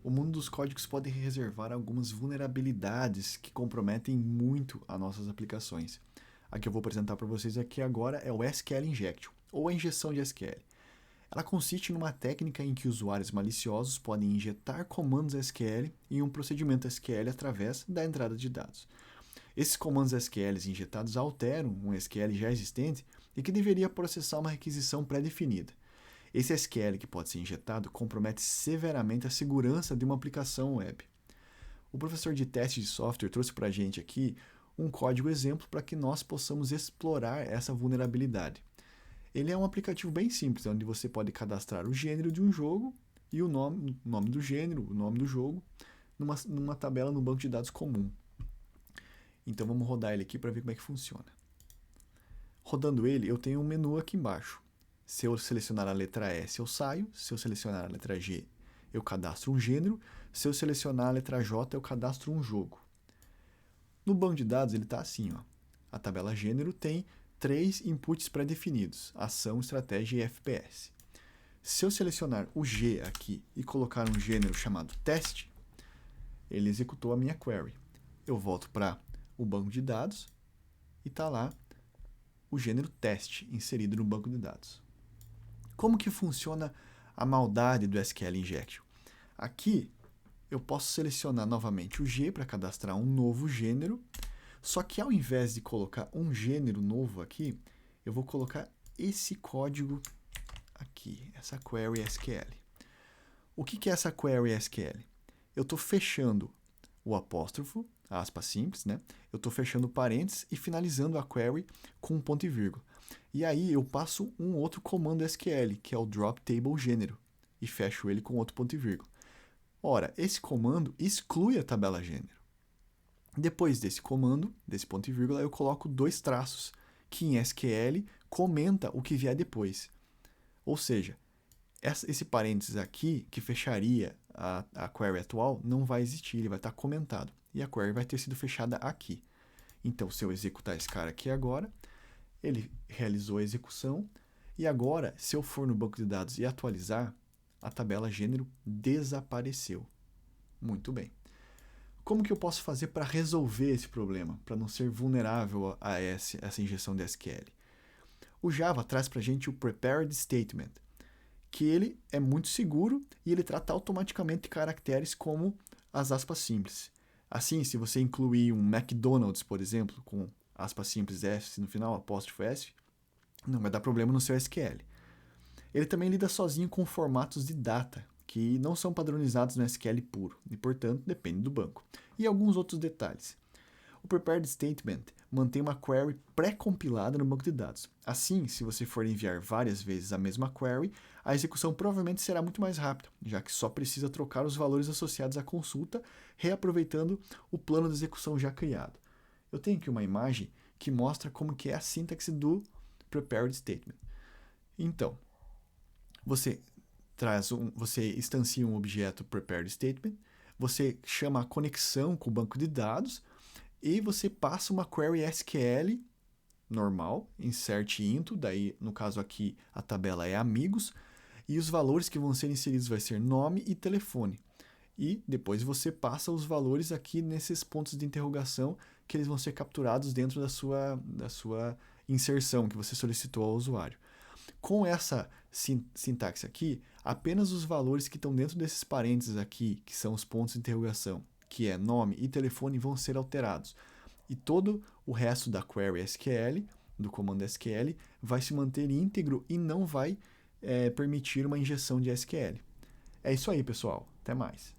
o mundo dos códigos pode reservar algumas vulnerabilidades que comprometem muito as nossas aplicações. A que eu vou apresentar para vocês aqui agora é o SQL Injection, ou a injeção de SQL. Ela consiste numa técnica em que usuários maliciosos podem injetar comandos SQL em um procedimento SQL através da entrada de dados. Esses comandos SQL injetados alteram um SQL já existente e que deveria processar uma requisição pré-definida. Esse SQL que pode ser injetado compromete severamente a segurança de uma aplicação web. O professor de teste de software trouxe para a gente aqui um código exemplo para que nós possamos explorar essa vulnerabilidade. Ele é um aplicativo bem simples, onde você pode cadastrar o gênero de um jogo e o nome do gênero, o nome do jogo, numa tabela no banco de dados comum. Então vamos rodar ele aqui para ver como é que funciona. Rodando ele, eu tenho um menu aqui embaixo. Se eu selecionar a letra S, eu saio. Se eu selecionar a letra G, eu cadastro um gênero. Se eu selecionar a letra J, eu cadastro um jogo. No banco de dados ele está assim, ó. A tabela gênero tem 3 inputs pré-definidos: ação, estratégia e FPS. Se eu selecionar o G aqui e colocar um gênero chamado teste, ele executou a minha query. Eu volto para o banco de dados e está lá o gênero teste inserido no banco de dados. Como que funciona a maldade do SQL Injection? Aqui eu posso selecionar novamente o G para cadastrar um novo gênero, só que ao invés de colocar um gênero novo aqui, eu vou colocar esse código aqui, essa query SQL. O que é essa query SQL? Eu estou fechando o apóstrofo, aspas simples, né? Eu estou fechando parênteses e finalizando a query com um ponto e vírgula. E aí eu passo um outro comando SQL, que é o drop table gênero, e fecho ele com outro ponto e vírgula. Ora, esse comando exclui a tabela gênero. Depois desse comando, desse ponto e vírgula, eu coloco 2 traços, que em SQL comenta o que vier depois. Ou seja, esse parênteses aqui, que fecharia a query atual, não vai existir, ele vai estar comentado. E a query vai ter sido fechada aqui. Então, se eu executar esse cara aqui agora, ele realizou a execução, e agora, se eu for no banco de dados e atualizar, a tabela gênero desapareceu. Muito bem. Como que eu posso fazer para resolver esse problema, para não ser vulnerável a essa injeção de SQL? O Java traz para a gente o Prepared Statement, que ele é muito seguro e ele trata automaticamente caracteres como as aspas simples. Assim, se você incluir um McDonald's, por exemplo, com aspas simples S no final, apóstrofo S, não vai dar problema no seu SQL. Ele também lida sozinho com formatos de data, que não são padronizados no SQL puro, e portanto depende do banco. E alguns outros detalhes. O Prepared Statement mantém uma query pré-compilada no banco de dados. Assim, se você for enviar várias vezes a mesma query, a execução provavelmente será muito mais rápida, já que só precisa trocar os valores associados à consulta, reaproveitando o plano de execução já criado. Eu tenho aqui uma imagem que mostra como que é a sintaxe do Prepared Statement. Então, você instancia um objeto Prepared Statement, você chama a conexão com o banco de dados e você passa uma query SQL normal, insert into, daí no caso aqui a tabela é amigos, e os valores que vão ser inseridos vai ser nome e telefone. E depois você passa os valores aqui nesses pontos de interrogação que eles vão ser capturados dentro da sua inserção que você solicitou ao usuário. Com essa sintaxe aqui, apenas os valores que estão dentro desses parênteses aqui, que são os pontos de interrogação, que é nome e telefone, vão ser alterados. E todo o resto da query SQL, do comando SQL, vai se manter íntegro e não vai permitir uma injeção de SQL. É isso aí, pessoal. Até mais.